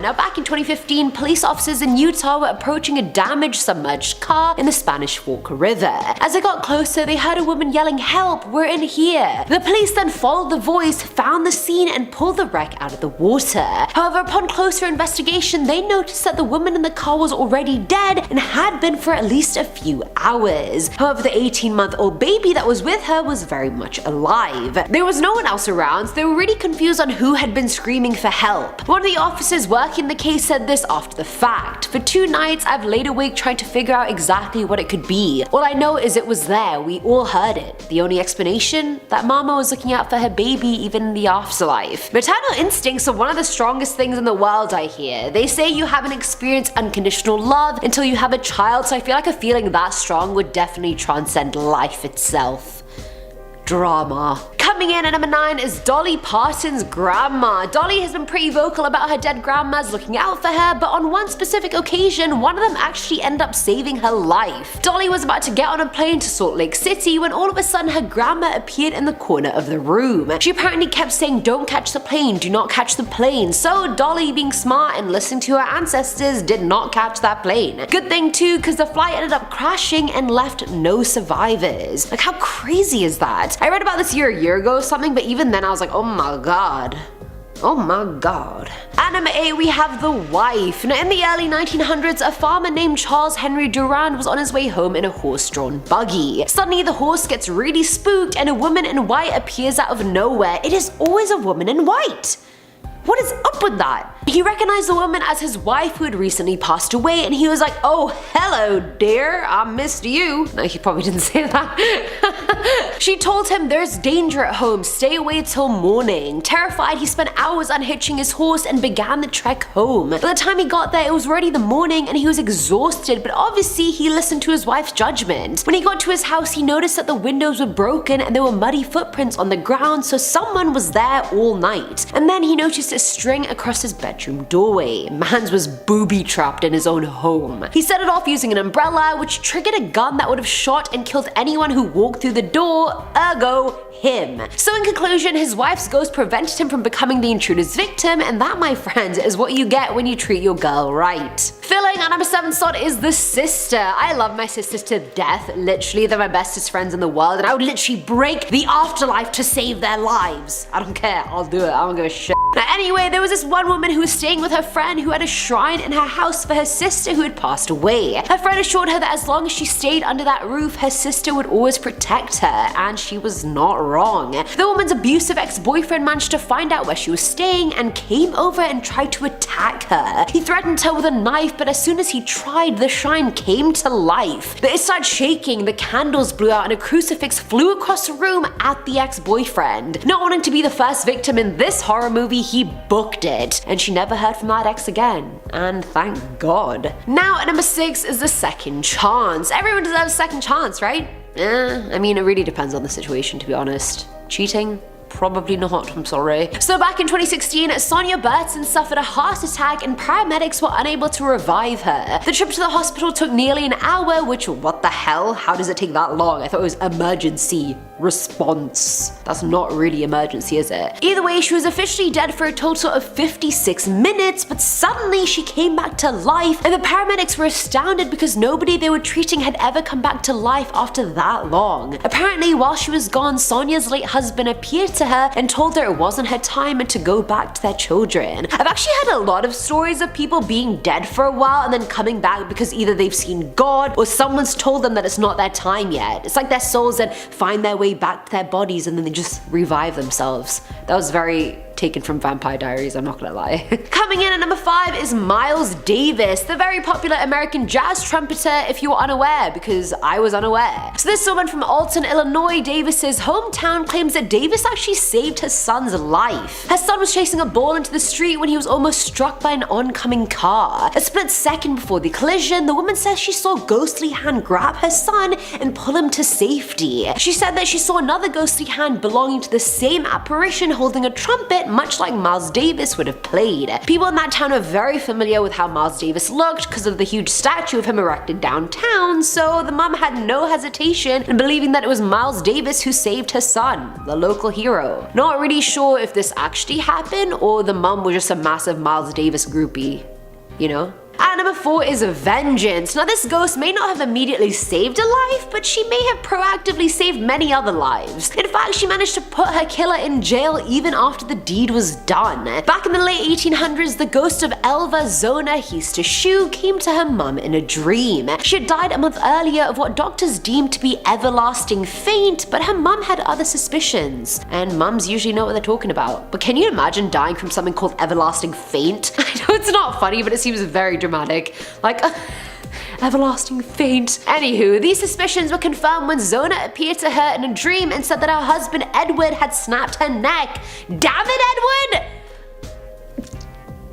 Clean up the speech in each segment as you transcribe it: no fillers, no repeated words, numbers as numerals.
Now back in 2015, police officers in Utah were approaching a damaged submerged car in the Spanish Fork River. As they got closer, they heard a woman yelling, "Help, we're in here." The police then followed the voice, found the scene, and pulled the wreck out of the water. However, upon closer investigation, they noticed that the woman in the car was already dead and had been for at least a few hours. However, the 18-month-old baby that was with her was very much alive. There was no one else around, so they were really confused on who had been screaming for help. One of the officers working in the case said this after the fact: "For 2 nights I've laid awake trying to figure out exactly what it could be. All I know is it was there, we all heard it. The only explanation? That mama was looking out for her baby even in the afterlife." Maternal instincts are one of the strongest things in the world, I hear. They say you haven't experienced unconditional love until you have a child, so I feel like a feeling that strong would definitely transcend life itself. Drama. Coming in at number 9 is Dolly Parton's grandma. Dolly has been pretty vocal about her dead grandmas looking out for her, but on one specific occasion, one of them actually ended up saving her life. Dolly was about to get on a plane to Salt Lake City when all of a sudden her grandma appeared in the corner of the room. She apparently kept saying, "Don't catch the plane, do not catch the plane." So Dolly, being smart and listening to her ancestors, did not catch that plane. Good thing too, because the flight ended up crashing and left no survivors. Like, how crazy is that? I read about this a year ago or something, but even then I was like, oh my god. Oh my god. At number 8 we have The Wife. Now in the early 1900s, a farmer named Charles Henry Durand was on his way home in a horse-drawn buggy. Suddenly the horse gets really spooked and a woman in white appears out of nowhere. It is always a woman in white. What is up with that? He recognized the woman as his wife who had recently passed away, and he was like, "Oh, hello dear, I missed you." No, he probably didn't say that. She told him, "There's danger at home, stay away till morning." Terrified, he spent hours unhitching his horse and began the trek home. By the time he got there, it was already the morning and he was exhausted, but obviously he listened to his wife's judgment. When he got to his house, he noticed that the windows were broken and there were muddy footprints on the ground, so someone was there all night. And then he noticed a string across his bedroom doorway. Mans was booby-trapped in his own home. He set it off using an umbrella, which triggered a gun that would have shot and killed anyone who walked through the door, ergo him. So in conclusion, his wife's ghost prevented him from becoming the intruder's victim, and that, my friends, is what you get when you treat your girl right. Filling at number 7 slot is The Sister. I love my sisters to death. Literally, they're my bestest friends in the world, and I would literally break the afterlife to save their lives. I don't care, I'll do it, I don't give a shit. Now anyway, there was this one woman who was staying with her friend who had a shrine in her house for her sister who had passed away. Her friend assured her that as long as she stayed under that roof, her sister would always protect her, and she was not wrong. The woman's abusive ex-boyfriend managed to find out where she was staying and came over and tried to attack her. He threatened her with a knife, but as soon as he tried, the shrine came to life. It started shaking, the candles blew out, and a crucifix flew across the room at the ex-boyfriend. Not wanting to be the first victim in this horror movie, he booked it, and she never heard from that ex again. And thank God. Now at number 6 is The Second Chance. Everyone deserves a second chance, right? I mean, it really depends on the situation, to be honest. Cheating? Probably not, I'm sorry. So back in 2016, Sonia Burton suffered a heart attack and paramedics were unable to revive her. The trip to the hospital took nearly an hour, which, what the hell? How does it take that long? I thought it was emergency response. That's not really emergency, is it? Either way, she was officially dead for a total of 56 minutes, but suddenly she came back to life, and the paramedics were astounded because nobody they were treating had ever come back to life after that long. Apparently, while she was gone, Sonia's late husband appeared to her and told her it wasn't her time and to go back to their children. I've actually had a lot of stories of people being dead for a while and then coming back because either they've seen God or someone's told them that it's not their time yet. It's like their souls then find their way back to their bodies and then they just revive themselves. That was very taken from Vampire Diaries, I'm not gonna lie. Coming in at number 5 is Miles Davis, the very popular American jazz trumpeter, if you were unaware, because I was unaware. So this woman from Alton, Illinois, Davis's hometown, claims that Davis actually saved her son's life. Her son was chasing a ball into the street when he was almost struck by an oncoming car. A split second before the collision, the woman says she saw a ghostly hand grab her son and pull him to safety. She said that she saw another ghostly hand belonging to the same apparition holding a trumpet much like Miles Davis would have played. People in that town are very familiar with how Miles Davis looked because of the huge statue of him erected downtown, so the mum had no hesitation in believing that it was Miles Davis who saved her son, the local hero. Not really sure if this actually happened or the mum was just a massive Miles Davis groupie, you know? And number 4 is vengeance. Now this ghost may not have immediately saved a life, but she may have proactively saved many other lives. In fact, she managed to put her killer in jail even after the deed was done. Back in the late 1800s, the ghost of Elva Zona Histeshu came to her mum in a dream. She had died a month earlier of what doctors deemed to be everlasting faint, but her mum had other suspicions. And mums usually know what they're talking about. But can you imagine dying from something called everlasting faint? I know it's not funny, but it seems very dramatic. Like, everlasting faint. Anywho, these suspicions were confirmed when Zona appeared to her in a dream and said that her husband Edward had snapped her neck. Damn it, Edward!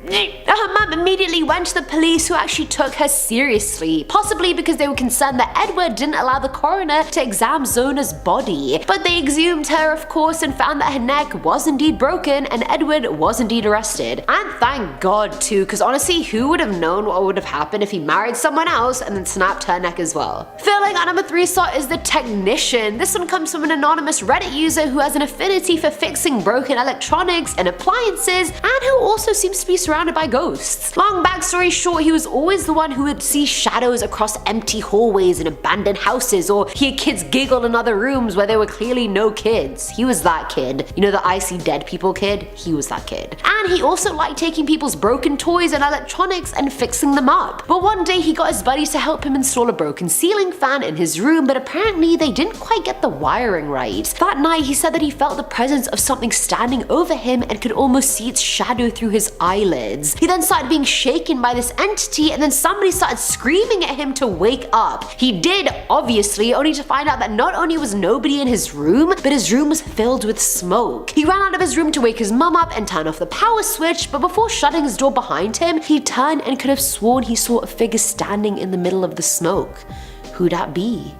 Her mum immediately went to the police, who actually took her seriously, possibly because they were concerned that Edward didn't allow the coroner to examine Zona's body. But they exhumed her, of course, and found that her neck was indeed broken and Edward was indeed arrested. And thank God too, because honestly, who would have known what would have happened if he married someone else and then snapped her neck as well? Filling our number 3 slot is the technician. This one comes from an anonymous Reddit user who has an affinity for fixing broken electronics and appliances, and who also seems to be surrounded by ghosts. Long backstory short, he was always the one who would see shadows across empty hallways in abandoned houses, or hear kids giggle in other rooms where there were clearly no kids. He was that kid. You know, the I see dead people kid? He was that kid. And he also liked taking people's broken toys and electronics and fixing them up. But one day he got his buddies to help him install a broken ceiling fan in his room, but apparently they didn't quite get the wiring right. That night he said that he felt the presence of something standing over him and could almost see its shadow through his eyelids. He then started being shaken by this entity, and then somebody started screaming at him to wake up. He did, obviously, only to find out that not only was nobody in his room, but his room was filled with smoke. He ran out of his room to wake his mum up and turn off the power switch, but before shutting his door behind him, he turned and could have sworn he saw a figure standing in the middle of the smoke. Who'd that be?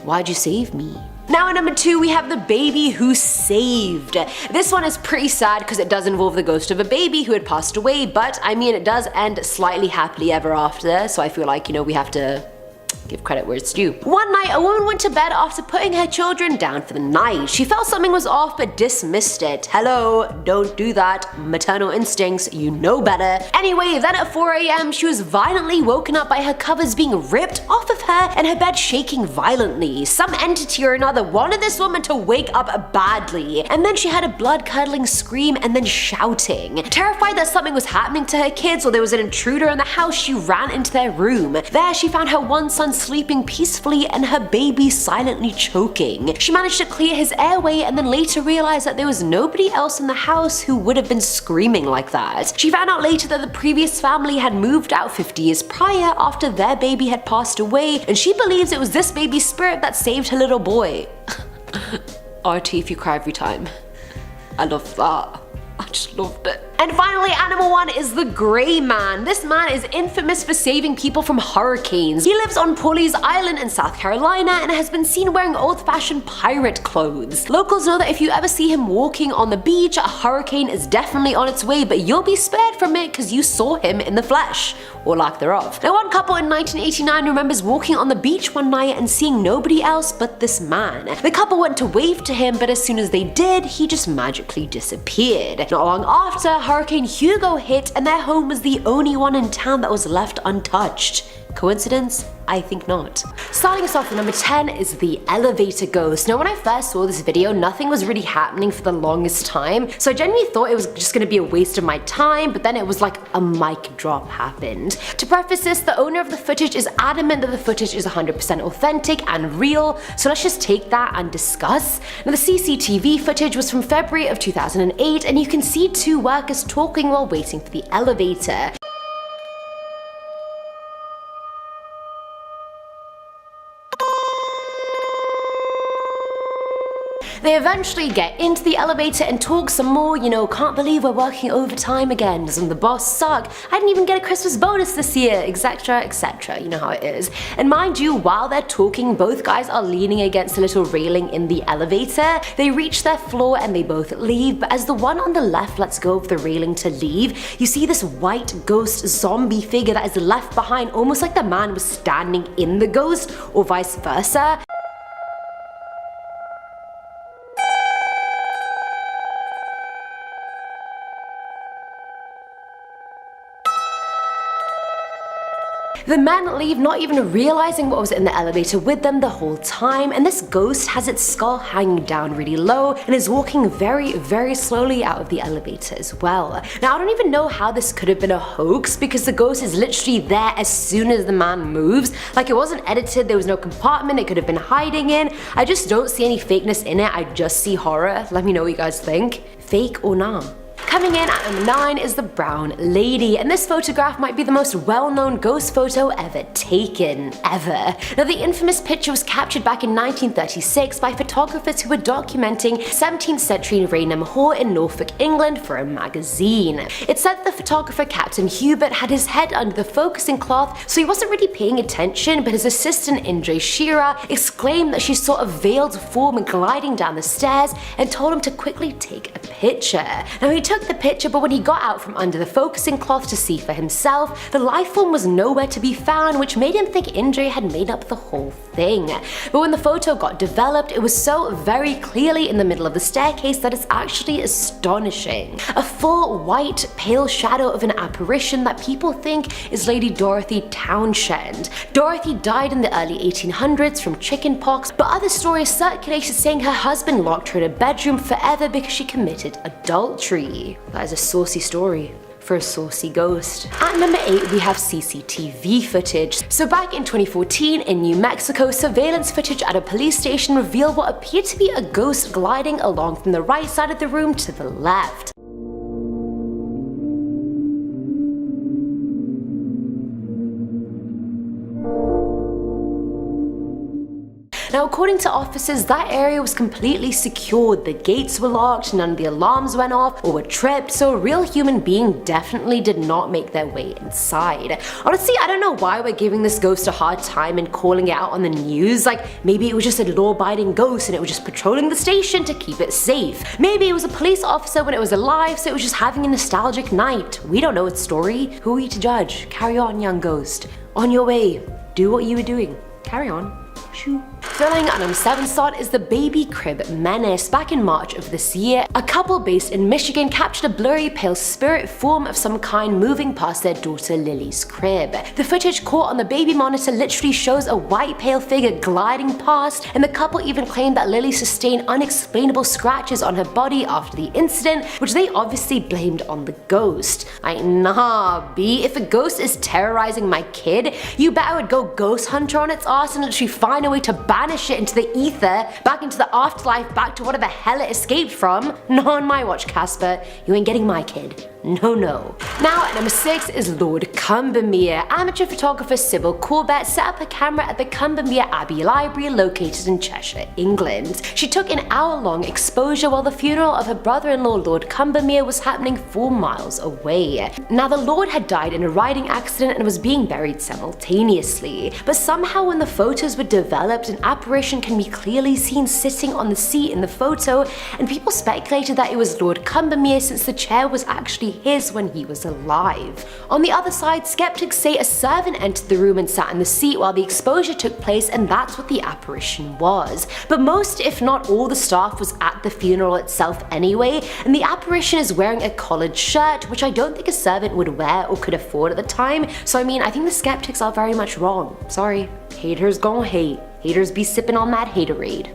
Why'd you save me? Now at number 2, we have the baby who saved. This one is pretty sad because it does involve the ghost of a baby who had passed away, but I mean, it does end slightly happily ever after, so I feel like, you know, we have to give credit where it's due. One night, a woman went to bed after putting her children down for the night. She felt something was off but dismissed it. Hello, don't do that. Maternal instincts, you know better. Anyway, then at 4 AM, she was violently woken up by her covers being ripped off of her and her bed shaking violently. Some entity or another wanted this woman to wake up badly, and then she had a blood-curdling scream and then shouting. Terrified that something was happening to her kids or there was an intruder in the house, she ran into their room. There, she found her one son sleeping peacefully and her baby silently choking. She managed to clear his airway and then later realized that there was nobody else in the house who would have been screaming like that. She found out later that the previous family had moved out 50 years prior after their baby had passed away, and she believes it was this baby's spirit that saved her little boy. RT if you cry every time. I love that. I just loved it. And finally, animal 1 is the Grey Man. This man is infamous for saving people from hurricanes. He lives on Pawleys Island in South Carolina and has been seen wearing old-fashioned pirate clothes. Locals know that if you ever see him walking on the beach, a hurricane is definitely on its way, but you'll be spared from it because you saw him in the flesh, or lack thereof. Now, one couple in 1989 remembers walking on the beach one night and seeing nobody else but this man. The couple went to wave to him, but as soon as they did, he just magically disappeared. Not long after, Hurricane Hugo hit and their home was the only one in town that was left untouched. Coincidence? I think not. Starting us off at number 10 is the elevator ghost. Now when I first saw this video, nothing was really happening for the longest time, so I genuinely thought it was just gonna be a waste of my time, but then it was like a mic drop happened. To preface this, the owner of the footage is adamant that the footage is 100% authentic and real, so let's just take that and discuss. Now the CCTV footage was from February of 2008, and you can see 2 workers talking while waiting for the elevator. They eventually get into the elevator and talk some more, you know, can't believe we're working overtime again, doesn't the boss suck, I didn't even get a Christmas bonus this year, etc, etc, you know how it is. And mind you, while they're talking, both guys are leaning against a little railing in the elevator. They reach their floor and they both leave, but as the one on the left lets go of the railing to leave, you see this white ghost zombie figure that is left behind, almost like the man was standing in the ghost, or vice versa. The men leave, not even realizing what was in the elevator with them the whole time, and this ghost has its skull hanging down really low and is walking very, very slowly out of the elevator as well. Now, I don't even know how this could have been a hoax, because the ghost is literally there as soon as the man moves. Like, it wasn't edited, there was no compartment it could have been hiding in. I just don't see any fakeness in it, I just see horror. Let me know what you guys think. Fake or nah? Coming in at number 9 is the Brown Lady, and this photograph might be the most well-known ghost photo ever taken, ever. Now, the infamous picture was captured back in 1936 by photographers who were documenting 17th century Raynham Hall in Norfolk, England for a magazine. It said that the photographer Captain Hubert had his head under the focusing cloth, so he wasn't really paying attention, but his assistant Indre Shearer exclaimed that she saw a veiled form gliding down the stairs and told him to quickly take a picture. Now, he took the picture, but when he got out from under the focusing cloth to see for himself, the life form was nowhere to be found, which made him think Indre had made up the whole thing. But when the photo got developed, it was so very clearly in the middle of the staircase that it's actually astonishing. A full white pale shadow of an apparition that people think is Lady Dorothy Townshend. Dorothy died in the early 1800s from chickenpox, but other stories circulated saying her husband locked her in a bedroom forever because she committed adultery. That is a saucy story for a saucy ghost. At number 8 we have CCTV footage. So back in 2014 in New Mexico, surveillance footage at a police station revealed what appeared to be a ghost gliding along from the right side of the room to the left. Now, according to officers, that area was completely secured. The gates were locked, none of the alarms went off or were tripped, so a real human being definitely did not make their way inside. Honestly, I don't know why we're giving this ghost a hard time and calling it out on the news. Like, maybe it was just a law-abiding ghost and it was just patrolling the station to keep it safe. Maybe it was a police officer when it was alive, so it was just having a nostalgic night. We don't know its story. Who are we to judge? Carry on, young ghost. On your way. Do what you were doing. Carry on. Shoo. Filling at number 7 slot is the Baby Crib Menace. Back in March of this year, a couple based in Michigan captured a blurry pale spirit form of some kind moving past their daughter Lily's crib. The footage caught on the baby monitor literally shows a white pale figure gliding past, and the couple even claimed that Lily sustained unexplainable scratches on her body after the incident, which they obviously blamed on the ghost. Nah, B, if a ghost is terrorizing my kid, you bet I would go ghost hunter on its ass and literally find a way to banish it into the ether, back into the afterlife, back to whatever hell it escaped from. Not on my watch, Casper. You ain't getting my kid. No, no. Now at number 6 is Lord Cumbermere. Amateur photographer Sybil Corbett set up a camera at the Cumbermere Abbey Library located in Cheshire, England. She took an hour-long exposure while the funeral of her brother-in-law Lord Cumbermere was happening 4 miles away. Now, the Lord had died in a riding accident and was being buried simultaneously, but somehow when the photos were developed, an apparition can be clearly seen sitting on the seat in the photo, and people speculated that it was Lord Cumbermere since the chair was actually his when he was alive. On the other side, skeptics say a servant entered the room and sat in the seat while the exposure took place, and that's what the apparition was. But most, if not all, the staff was at the funeral itself anyway, and the apparition is wearing a collared shirt, which I don't think a servant would wear or could afford at the time, so I mean, I think the skeptics are very much wrong. Sorry. Haters gon' hate. Haters be sipping on that haterade.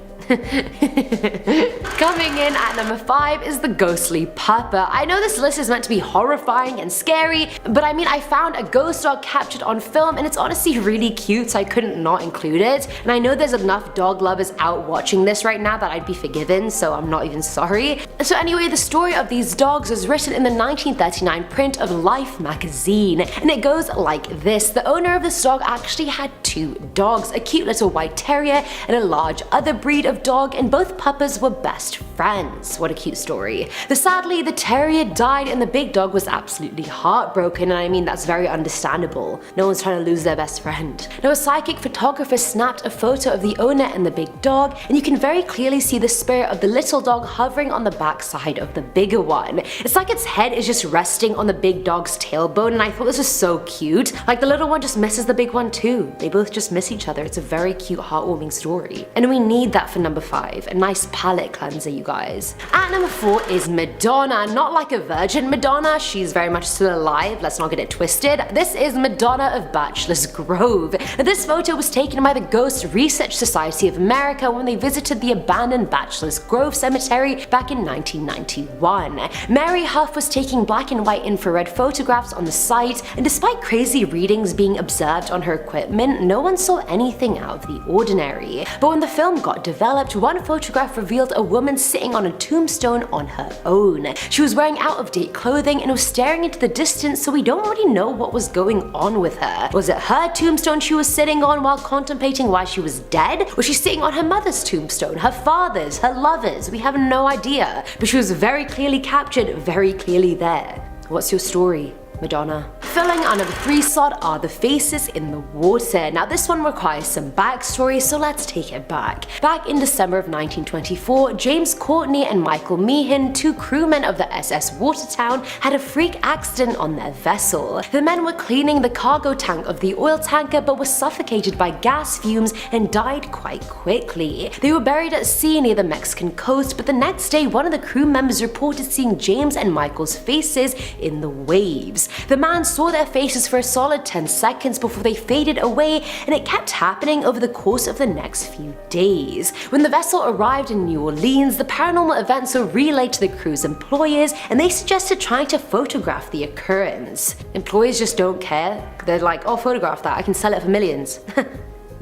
Coming in at number 5 is the Ghostly Pupper. I know this list is meant to be horrifying and scary, but I mean, I found a ghost dog captured on film and it's honestly really cute, so I couldn't not include it. And I know there's enough dog lovers out watching this right now that I'd be forgiven, so I'm not even sorry. So anyway, the story of these dogs was written in the 1939 print of Life magazine, and it goes like this. The owner of this dog actually had 2 dogs, a cute little white terrier and a large other breed of big dog, and both puppas were best friends. What a cute story. Sadly, the terrier died and the big dog was absolutely heartbroken, and I mean that's very understandable. No one's trying to lose their best friend. Now a psychic photographer snapped a photo of the owner and the big dog, and you can very clearly see the spirit of the little dog hovering on the back side of the bigger one. It's like its head is just resting on the big dog's tailbone, and I thought this was so cute. Like the little one just misses the big one too. They both just miss each other. It's a very cute, heartwarming story. And we need that for number 5. A nice palate cleanser, you guys. At number 4 is Madonna. Not like a virgin Madonna. She's very much still alive. Let's not get it twisted. This is Madonna of Bachelor's Grove. This photo was taken by the Ghost Research Society of America when they visited the abandoned Bachelor's Grove Cemetery back in 1991. Mary Huff was taking black and white infrared photographs on the site, and despite crazy readings being observed on her equipment, no one saw anything out of the ordinary. But when the film got developed, one photograph revealed a woman sitting on a tombstone on her own. She was wearing out-of-date clothing and was staring into the distance, so we don't really know what was going on with her. Was it her tombstone she was sitting on while contemplating why she was dead? Was she sitting on her mother's tombstone, her father's, her lover's? We have no idea, but she was very clearly captured, very clearly there. What's your story, Madonna? Filling our number 3 slot are the faces in the water. Now this one requires some backstory, so let's take it back. Back in December of 1924, James Courtney and Michael Meehan, 2 crewmen of the SS Watertown, had a freak accident on their vessel. The men were cleaning the cargo tank of the oil tanker but were suffocated by gas fumes and died quite quickly. They were buried at sea near the Mexican coast, but the next day one of the crew members reported seeing James and Michael's faces in the waves. The man saw their faces for a solid 10 seconds before they faded away, and it kept happening over the course of the next few days. When the vessel arrived in New Orleans, the paranormal events were relayed to the crew's employers, and they suggested trying to photograph the occurrence. Employers just don't care. They're like, oh, photograph that, I can sell it for millions.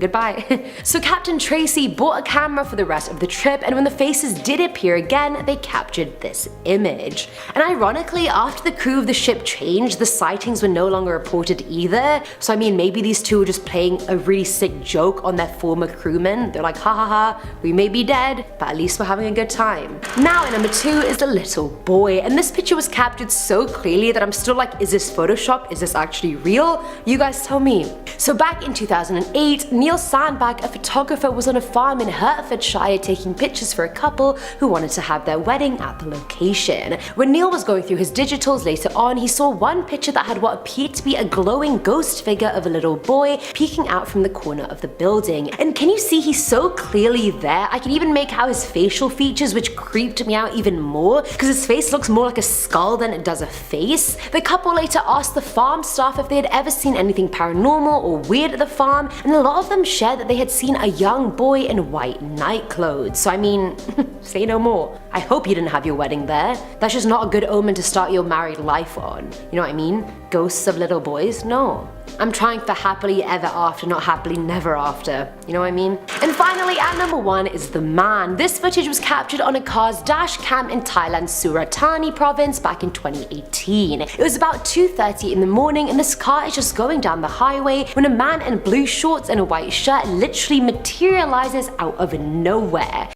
Goodbye. So Captain Tracy bought a camera for the rest of the trip, and when the faces did appear again, they captured this image. And ironically, after the crew of the ship changed, the sightings were no longer reported either. So I mean, maybe these two were just playing a really sick joke on their former crewmen. They're like, ha ha ha, we may be dead, but at least we're having a good time. Now at number 2 is the little boy, and this picture was captured so clearly that I'm still like, is this Photoshop? Is this actually real? You guys tell me. So back in 2008, Neil Sandbach, a photographer, was on a farm in Hertfordshire taking pictures for a couple who wanted to have their wedding at the location. When Neil was going through his digitals later on, he saw one picture that had what appeared to be a glowing ghost figure of a little boy peeking out from the corner of the building. And can you see he's so clearly there? I can even make out his facial features, which creeped me out even more because his face looks more like a skull than it does a face. The couple later asked the farm staff if they had ever seen anything paranormal or weird at the farm, and a lot of them shared that they had seen a young boy in white night clothes. So I mean, say no more. I hope you didn't have your wedding there. That's just not a good omen to start your married life on. You know what I mean? Ghosts of little boys? No. I'm trying for happily ever after, not happily never after. You know what I mean? And finally, at number 1 is the man. This footage was captured on a car's dash cam in Thailand's Surat Thani province back in 2018. It was about 2:30 in the morning, and this car is just going down the highway when a man in blue shorts and a white shirt literally materializes out of nowhere.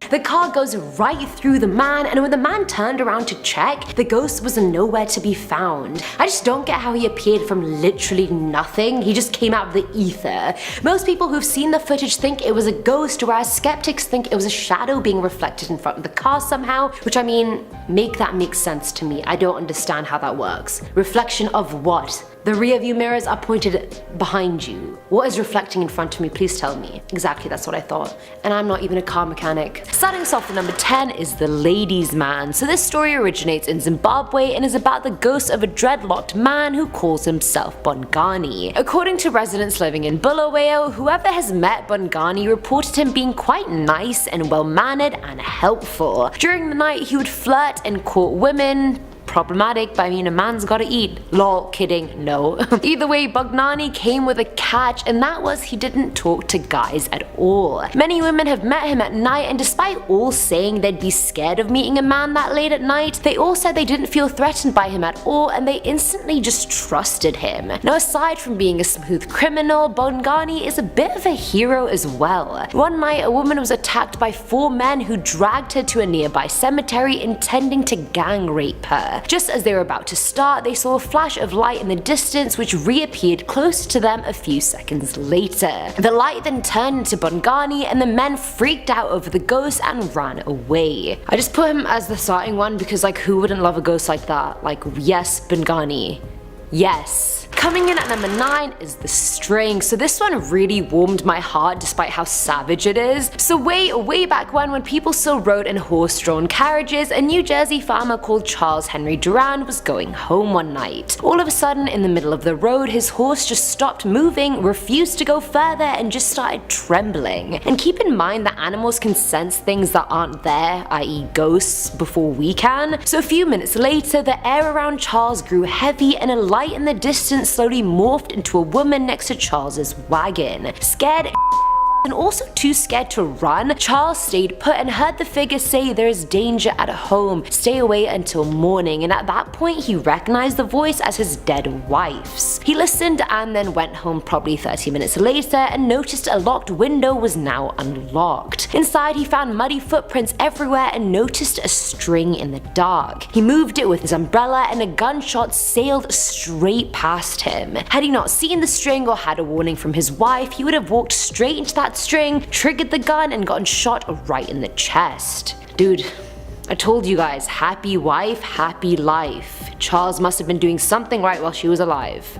The car goes right through the man, and when the man turned around to check, the ghost was nowhere to be found. I just don't get how he appeared from literally nothing. He just came out of the ether. Most people who've seen the footage think it was a ghost, whereas skeptics think it was a shadow being reflected in front of the car somehow, which I mean, make that make sense to me. I don't understand how that works. Reflection of what? The rear view mirrors are pointed behind you. What is reflecting in front of me? Please tell me. Exactly, that's what I thought. And I'm not even a car mechanic. Starting us off at number 10 is the ladies' man. So this story originates in Zimbabwe and is about the ghost of a dreadlocked man who calls himself Bongani. According to residents living in Bulawayo, whoever has met Bongani reported him being quite nice and well-mannered and helpful. During the night, he would flirt and court women, problematic, but I mean, a man's gotta eat. Lol, kidding, no. Either way, Bognani came with a catch, and that was he didn't talk to guys at all. Many women have met him at night, and despite all saying they'd be scared of meeting a man that late at night, they all said they didn't feel threatened by him at all, and they instantly just trusted him. Now, aside from being a smooth criminal, Bognani is a bit of a hero as well. One night, a woman was attacked by 4 men who dragged her to a nearby cemetery intending to gang rape her. Just as they were about to start, they saw a flash of light in the distance which reappeared close to them a few seconds later. The light then turned into Bognani, and the men freaked out over the ghost and ran away. I just put him as the starting one because, like, who wouldn't love a ghost like that? Like, yes, Bognani. Yes. Coming in at number 9 is The String. So this one really warmed my heart despite how savage it is. So way back when people still rode in horse-drawn carriages, a New Jersey farmer called Charles Henry Durand was going home one night. All of a sudden, in the middle of the road, his horse just stopped moving, refused to go further, and just started trembling. And keep in mind that animals can sense things that aren't there, i.e. ghosts, before we can. So a few minutes later, the air around Charles grew heavy, and a light in the distance slowly morphed into a woman next to Charles's wagon. Scared and also too scared to run, Charles stayed put and heard the figure say there is danger at home, stay away until morning, and at that point he recognized the voice as his dead wife's. He listened and then went home probably 30 minutes later and noticed a locked window was now unlocked. Inside he found muddy footprints everywhere and noticed a string in the dark. He moved it with his umbrella and a gunshot sailed straight past him. Had he not seen the string or had a warning from his wife, he would have walked straight into that string, triggered the gun, and gotten shot right in the chest. Dude, I told you guys, happy wife, happy life. Charles must have been doing something right while she was alive.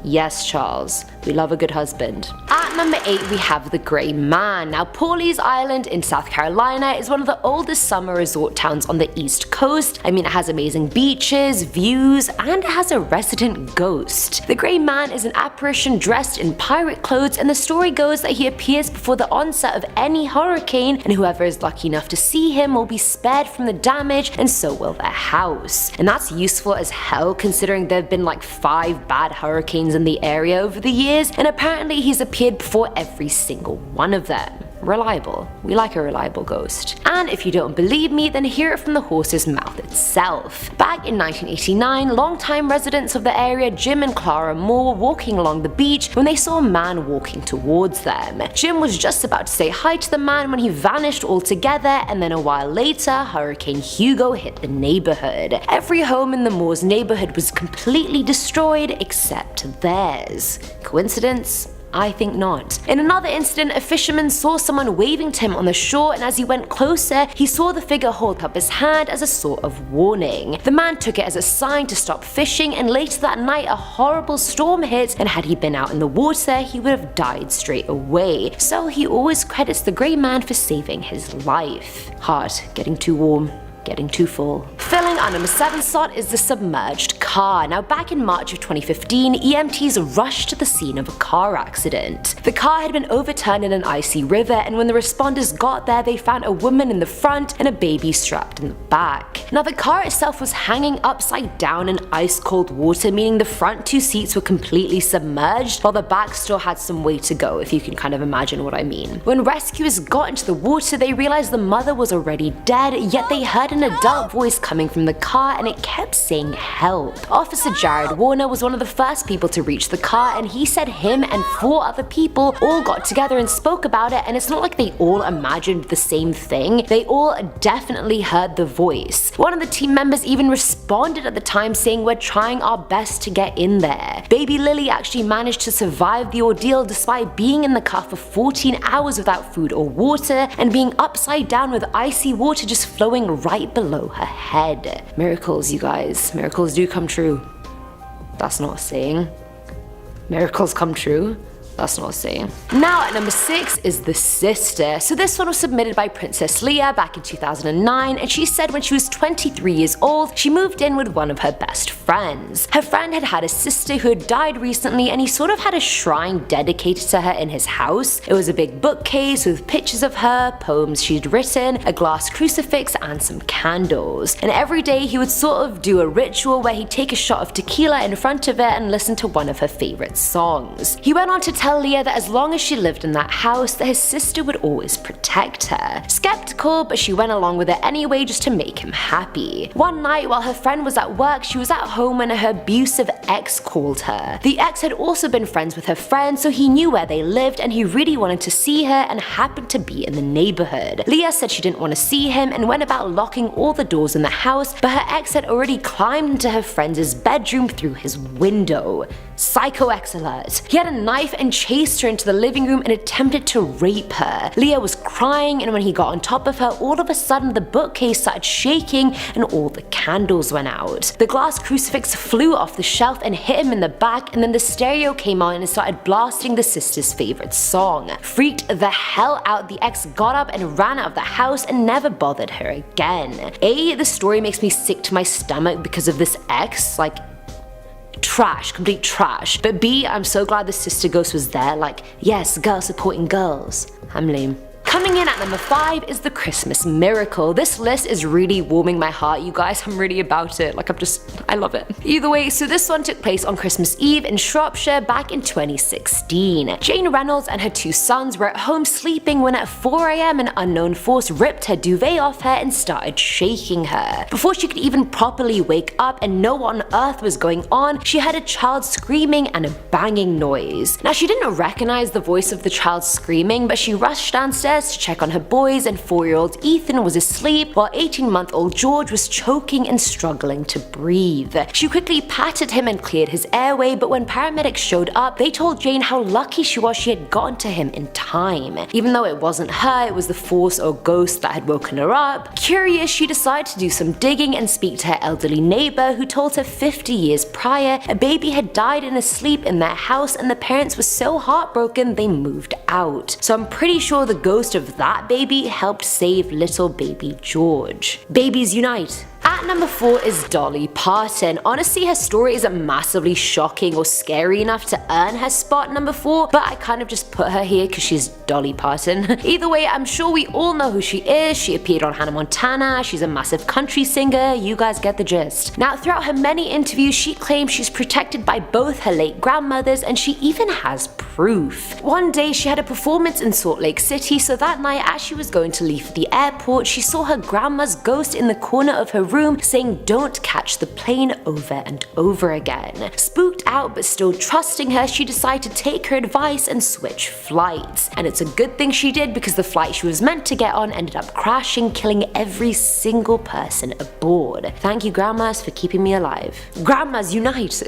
Yes, Charles, we love a good husband. At number 8 we have The Grey Man. Now, Pawleys Island in South Carolina is one of the oldest summer resort towns on the East Coast. I mean, it has amazing beaches, views, and it has a resident ghost. The Grey Man is an apparition dressed in pirate clothes, and the story goes that he appears before the onset of any hurricane, and whoever is lucky enough to see him will be spared from the damage, and so will their house. And that's useful as hell considering there have been like 5 bad hurricanes in the area over the years, and apparently he's appeared before every single one of them. Reliable. We like a reliable ghost. And if you don't believe me, then hear it from the horse's mouth itself. Back in 1989, longtime residents of the area Jim and Clara Moore were walking along the beach when they saw a man walking towards them. Jim was just about to say hi to the man when he vanished altogether, and then a while later, Hurricane Hugo hit the neighborhood. Every home in the Moores neighborhood was completely destroyed except theirs. Coincidence? I think not. In another incident, a fisherman saw someone waving to him on the shore, and as he went closer, he saw the figure hold up his hand as a sort of warning. The man took it as a sign to stop fishing, and later that night a horrible storm hit, and had he been out in the water, he would have died straight away. So he always credits the Grey Man for saving his life. Heart getting too warm. Getting too full. Filling our number 7 slot is the submerged car. Now, back in March of 2015, EMTs rushed to the scene of a car accident. The car had been overturned in an icy river, and when the responders got there, they found a woman in the front and a baby strapped in the back. Now, the car itself was hanging upside down in ice-cold water, meaning the front 2 seats were completely submerged, while the back still had some way to go, if you can kind of imagine what I mean. When rescuers got into the water, they realized the mother was already dead, yet they heard an adult voice coming from the car, and it kept saying help. Officer Jared Warner was one of the first people to reach the car, and he said him and 4 other people all got together and spoke about it, and it's not like they all imagined the same thing. They all definitely heard the voice. One of the team members even responded at the time saying, "We're trying our best to get in there." Baby Lily actually managed to survive the ordeal despite being in the car for 14 hours without food or water, and being upside down with icy water just flowing right below her head. Miracles, you guys. Miracles do come true. That's not a saying. Miracles come true. That's not safe. Now at number 6 is the sister. So this one was submitted by Princess Leah back in 2009, and she said when she was 23 years old, she moved in with one of her best friends. Her friend had a sister who had died recently, and he sort of had a shrine dedicated to her in his house. It was a big bookcase with pictures of her, poems she'd written, a glass crucifix, and some candles. And every day he would sort of do a ritual where he'd take a shot of tequila in front of it and listen to one of her favorite songs. He went on to tell Leah that as long as she lived in that house, that his sister would always protect her. Skeptical, but she went along with it anyway just to make him happy. One night while her friend was at work, she was at home when her abusive ex called her. The ex had also been friends with her friend, so he knew where they lived and he really wanted to see her and happened to be in the neighborhood. Leah said she didn't want to see him and went about locking all the doors in the house, but her ex had already climbed into her friend's bedroom through his window. Psycho ex alert. He had a knife and chased her into the living room and attempted to rape her. Leah was crying, and when he got on top of her, all of a sudden the bookcase started shaking and all the candles went out. The glass crucifix flew off the shelf and hit him in the back, and then the stereo came on and started blasting the sister's favorite song. Freaked the hell out, the ex got up and ran out of the house and never bothered her again. A, the story makes me sick to my stomach because of this ex, like, trash, complete trash. But B, I'm so glad the sister ghost was there, like, yes, girls supporting girls. I'm lame. Coming in at number 5 is the Christmas miracle. This list is really warming my heart, you guys. I'm really about it. Like, I love it. Either way, so this one took place on Christmas Eve in Shropshire back in 2016. Jane Reynolds and her 2 sons were at home sleeping when at 4 AM an unknown force ripped her duvet off her and started shaking her. Before she could even properly wake up and know what on earth was going on, she heard a child screaming and a banging noise. Now, she didn't recognize the voice of the child screaming, but she rushed downstairs to check on her boys, and 4-year-old Ethan was asleep while 18-month-old George was choking and struggling to breathe. She quickly patted him and cleared his airway, but when paramedics showed up, they told Jane how lucky she was she had gotten to him in time. Even though it wasn't her, it was the force or ghost that had woken her up. Curious, she decided to do some digging and speak to her elderly neighbor, who told her 50 years prior, a baby had died in his sleep in their house and the parents were so heartbroken they moved out. So I'm pretty sure the ghost of that baby helped save little baby George. Babies unite! At number 4 is Dolly Parton. Honestly, her story isn't massively shocking or scary enough to earn her spot number 4, but I kind of just put her here because she's Dolly Parton. Either way, I'm sure we all know who she is. She appeared on Hannah Montana, she's a massive country singer, you guys get the gist. Now, throughout her many interviews, she claims she's protected by both her late grandmothers, and she even has proof. One day, she had a performance in Salt Lake City, so that night as she was going to leave the airport, she saw her grandma's ghost in the corner of her room saying don't catch the plane over and over again. Spooked out but still trusting her, she decided to take her advice and switch flights. And it's a good thing she did, because the flight she was meant to get on ended up crashing, killing every single person aboard. Thank you, grandmas, for keeping me alive. Grandmas unite!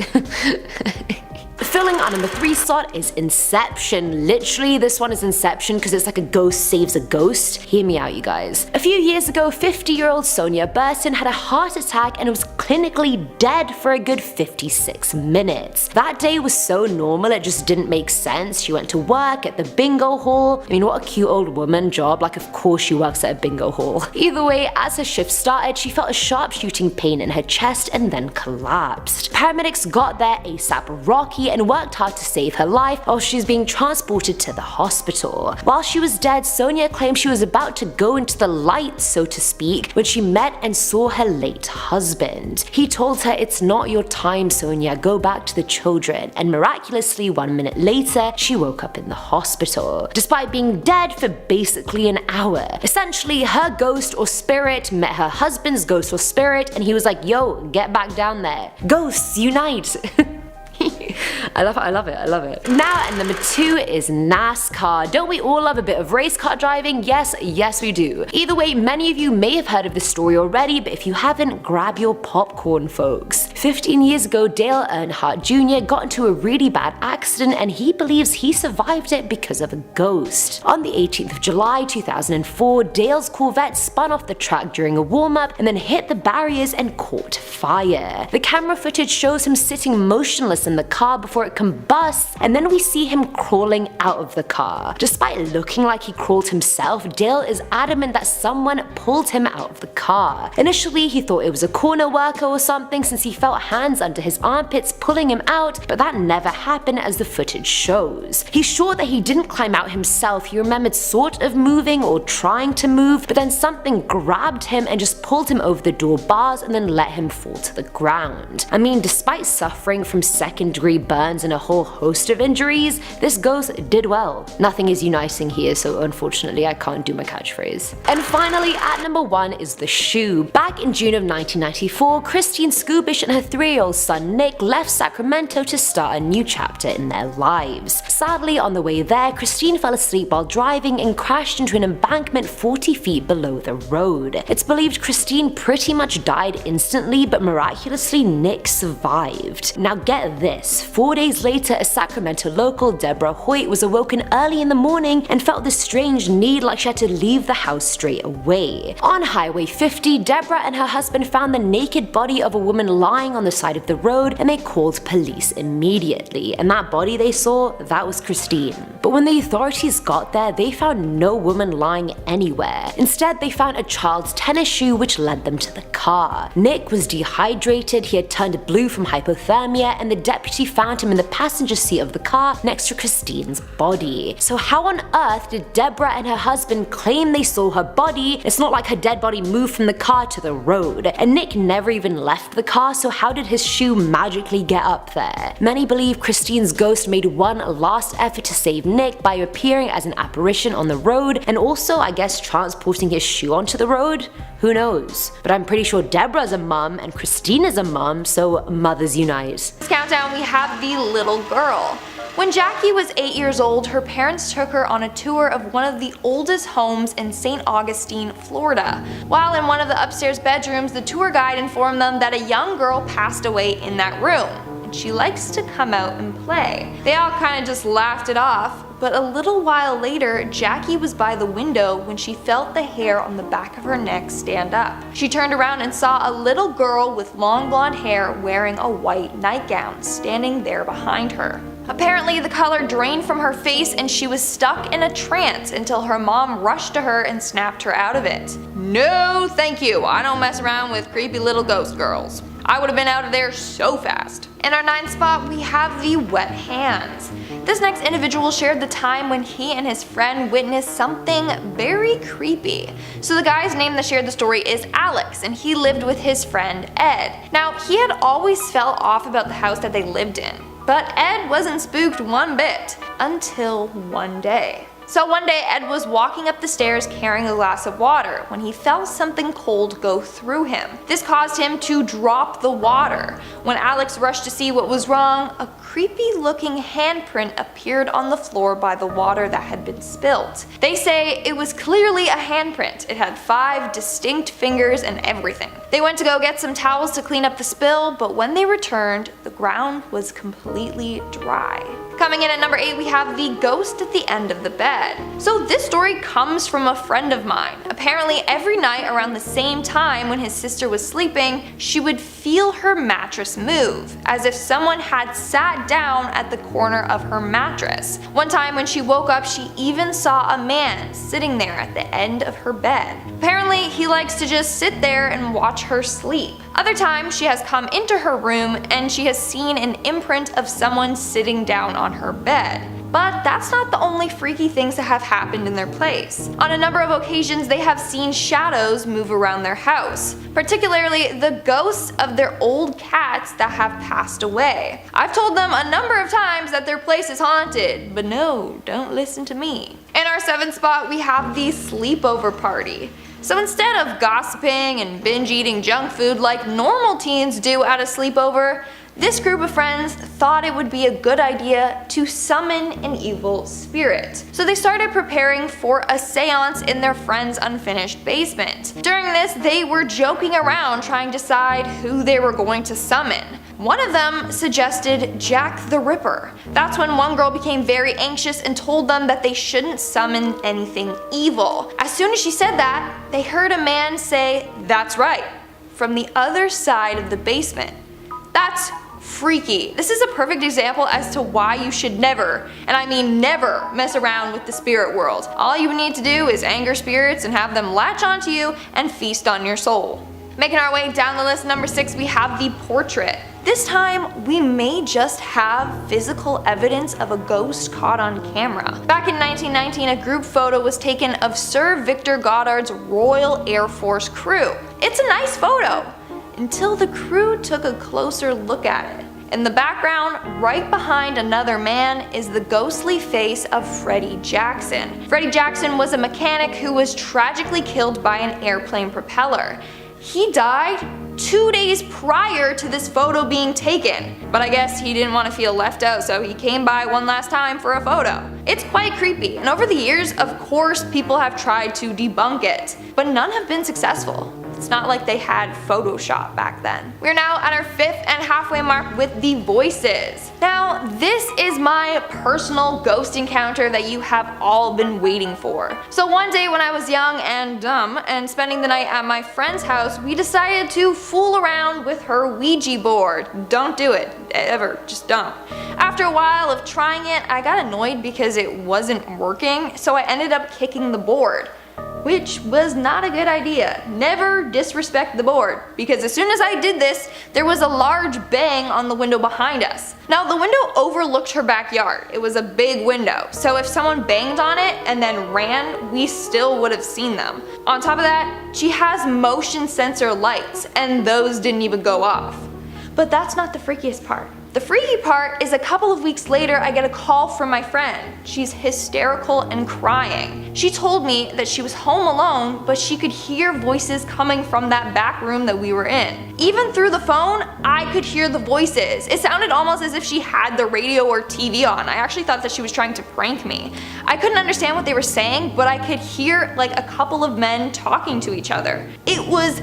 Filling our number 3 slot is Inception. Literally, this one is Inception because it's like a ghost saves a ghost. Hear me out, you guys. A few years ago, 50-year-old Sonia Burton had a heart attack and was clinically dead for a good 56 minutes. That day was so normal, it just didn't make sense. She went to work at the bingo hall. I mean, what a cute old woman job. Like, of course she works at a bingo hall. Either way, as her shift started, she felt a sharp shooting pain in her chest and then collapsed. Paramedics got there ASAP Rocky and worked hard to save her life while she was being transported to the hospital. While she was dead, Sonia claimed she was about to go into the light, so to speak, when she met and saw her late husband. He told her, "It's not your time, Sonia, go back to the children," and miraculously 1 minute later, she woke up in the hospital, despite being dead for basically an hour. Essentially, her ghost or spirit met her husband's ghost or spirit, and he was like, yo, get back down there. Ghosts, unite! I love it. Now at number 2 is NASCAR. Don't we all love a bit of race car driving? Yes we do. Either way, many of you may have heard of this story already, but if you haven't, grab your popcorn, folks. 15 years ago, Dale Earnhardt Jr. got into a really bad accident, and he believes he survived it because of a ghost. On the 18th of July 2004, Dale's Corvette spun off the track during a warm-up and then hit the barriers and caught fire. The camera footage shows him sitting motionless in the car car before it combusts, and then we see him crawling out of the car. Despite looking like he crawled himself, Dale is adamant that someone pulled him out of the car. Initially, he thought it was a corner worker or something since he felt hands under his armpits pulling him out, but that never happened as the footage shows. He's sure that he didn't climb out himself. He remembered sort of moving or trying to move, but then something grabbed him and just pulled him over the door bars and then let him fall to the ground. I mean, despite suffering from second-degree burns and a whole host of injuries, this ghost did well. Nothing is uniting here, so unfortunately I can't do my catchphrase. And finally, at number 1 is the shoe. Back in June of 1994, Christine Skubish and her 3-year-old son Nick left Sacramento to start a new chapter in their lives. Sadly, on the way there, Christine fell asleep while driving and crashed into an embankment 40 feet below the road. It's believed Christine pretty much died instantly, but miraculously Nick survived. Now get this, 4 days later a Sacramento local, Deborah Hoyt, was awoken early in the morning and felt this strange need like she had to leave the house straight away. On Highway 50, Deborah and her husband found the naked body of a woman lying on the side of the road, and they called police immediately, and that body they saw, that was Christine. But when the authorities got there, they found no woman lying anywhere. Instead, they found a child's tennis shoe which led them to the car. Nick was dehydrated, he had turned blue from hypothermia, and the deputy found him in the passenger seat of the car next to Christine's body. So how on earth did Deborah and her husband claim they saw her body? It's not like her dead body moved from the car to the road, and Nick never even left the car, so how did his shoe magically get up there? Many believe Christine's ghost made one last effort to save Nick by appearing as an apparition on the road, and also I guess transporting his shoe onto the road? Who knows? But I'm pretty sure Deborah's a mum and Christina's a mum, so mothers unite. This countdown we have the little girl. When Jackie was 8 years old, her parents took her on a tour of one of the oldest homes in St. Augustine, Florida. While in one of the upstairs bedrooms, the tour guide informed them that a young girl passed away in that room, and she likes to come out and play. They all kind of just laughed it off, but a little while later, Jackie was by the window when she felt the hair on the back of her neck stand up. She turned around and saw a little girl with long blonde hair wearing a white nightgown standing there behind her. Apparently, the color drained from her face and she was stuck in a trance until her mom rushed to her and snapped her out of it. No thank you, I don't mess around with creepy little ghost girls. I would have been out of there so fast. In our 9th spot, we have the wet hands. This next individual shared the time when he and his friend witnessed something very creepy. So the guy's name that shared the story is Alex, and he lived with his friend Ed. Now, he had always felt off about the house that they lived in, but Ed wasn't spooked one bit until one day. So one day Ed was walking up the stairs carrying a glass of water when he felt something cold go through him. This caused him to drop the water. When Alex rushed to see what was wrong, a creepy looking handprint appeared on the floor by the water that had been spilled. They say it was clearly a handprint. It had 5 distinct fingers and everything. They went to go get some towels to clean up the spill, but when they returned, the ground was completely dry. Coming in at number 8, we have the ghost at the end of the bed. So this story comes from a friend of mine. Apparently every night around the same time when his sister was sleeping, she would feel her mattress move, as if someone had sat down at the corner of her mattress. One time when she woke up, she even saw a man sitting there at the end of her bed. Apparently he likes to just sit there and watch her sleep. Other times she has come into her room and she has seen an imprint of someone sitting down on her bed. But that's not the only freaky things that have happened in their place. On a number of occasions they have seen shadows move around their house, particularly the ghosts of their old cats that have passed away. I've told them a number of times that their place is haunted, but no, don't listen to me. In our 7th spot, we have the sleepover party. So instead of gossiping and binge eating junk food like normal teens do at a sleepover, this group of friends thought it would be a good idea to summon an evil spirit. So they started preparing for a seance in their friend's unfinished basement. During this, they were joking around trying to decide who they were going to summon. One of them suggested Jack the Ripper. That's when one girl became very anxious and told them that they shouldn't summon anything evil. As soon as she said that, they heard a man say, "That's right," from the other side of the basement. That's freaky. This is a perfect example as to why you should never, and I mean never, mess around with the spirit world. All you need to do is anger spirits and have them latch onto you and feast on your soul. Making our way down the list, number 6, we have the portrait. This time, we may just have physical evidence of a ghost caught on camera. Back in 1919, a group photo was taken of Sir Victor Goddard's Royal Air Force crew. It's a nice photo, until the crew took a closer look at it. In the background, right behind another man, is the ghostly face of Freddie Jackson. Freddie Jackson was a mechanic who was tragically killed by an airplane propeller. He died 2 days prior to this photo being taken, but I guess he didn't want to feel left out, so he came by one last time for a photo. It's quite creepy, and over the years, of course, people have tried to debunk it, but none have been successful. It's not like they had Photoshop back then. We're now at our 5th and halfway mark with the voices. Now, this is my personal ghost encounter that you have all been waiting for. So one day when I was young and dumb and spending the night at my friend's house, we decided to fool around with her Ouija board. Don't do it, ever, just don't. After a while of trying it, I got annoyed because it wasn't working, so I ended up kicking the board. Which was not a good idea. Never disrespect the board, because as soon as I did this, there was a large bang on the window behind us. Now the window overlooked her backyard. It was a big window, so if someone banged on it and then ran, we still would have seen them. On top of that, she has motion sensor lights, and those didn't even go off. But that's not the freakiest part. The freaky part is a couple of weeks later I get a call from my friend. She's hysterical and crying. She told me that she was home alone, but she could hear voices coming from that back room that we were in. Even through the phone, I could hear the voices. It sounded almost as if she had the radio or TV on. I actually thought that she was trying to prank me. I couldn't understand what they were saying, but I could hear like a couple of men talking to each other. It was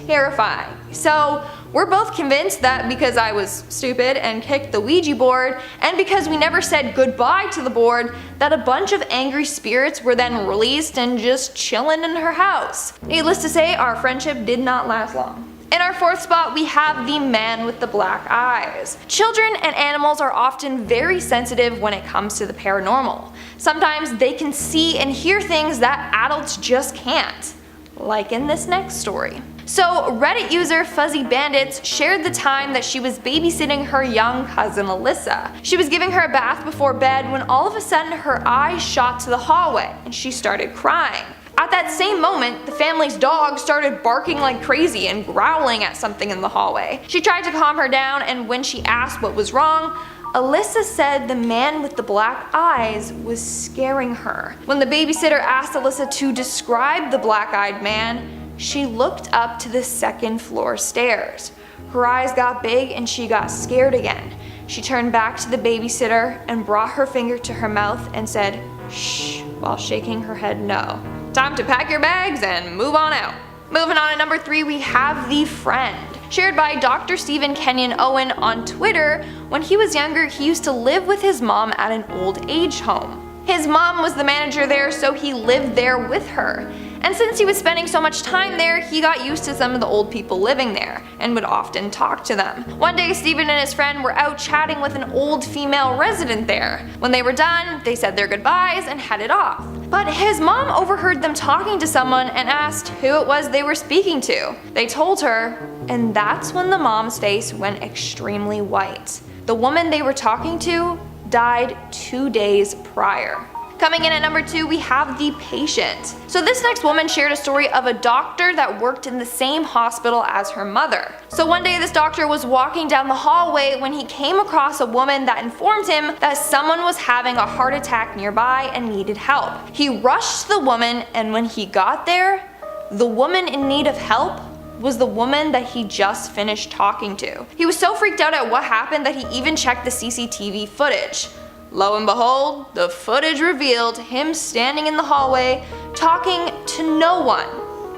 terrifying. So we're both convinced that because I was stupid and kicked the Ouija board, and because we never said goodbye to the board, that a bunch of angry spirits were then released and just chilling in her house. Needless to say, our friendship did not last long. In our 4th spot, we have the man with the black eyes. Children and animals are often very sensitive when it comes to the paranormal. Sometimes they can see and hear things that adults just can't, like in this next story. So Reddit user Fuzzy Bandits shared the time that she was babysitting her young cousin Alyssa. She was giving her a bath before bed when all of a sudden her eyes shot to the hallway and she started crying. At that same moment, the family's dog started barking like crazy and growling at something in the hallway. She tried to calm her down, and when she asked what was wrong, Alyssa said the man with the black eyes was scaring her. When the babysitter asked Alyssa to describe the black-eyed man, she looked up to the 2nd floor stairs. Her eyes got big and she got scared again. She turned back to the babysitter and brought her finger to her mouth and said, "Shh," while shaking her head no. Time to pack your bags and move on out. Moving on at number 3, we have The Friend. Shared by Dr. Stephen Kenyon Owen on Twitter, when he was younger, he used to live with his mom at an old age home. His mom was the manager there, so he lived there with her. And since he was spending so much time there, he got used to some of the old people living there, and would often talk to them. One day, Stephen and his friend were out chatting with an old female resident there. When they were done, they said their goodbyes and headed off. But his mom overheard them talking to someone and asked who it was they were speaking to. They told her, and that's when the mom's face went extremely white. The woman they were talking to died 2 days prior. Coming in at number 2, we have The Patient. So this next woman shared a story of a doctor that worked in the same hospital as her mother. So one day this doctor was walking down the hallway when he came across a woman that informed him that someone was having a heart attack nearby and needed help. He rushed to the woman, and when he got there, the woman in need of help was the woman that he just finished talking to. He was so freaked out at what happened that he even checked the CCTV footage. Lo and behold, the footage revealed him standing in the hallway talking to no one.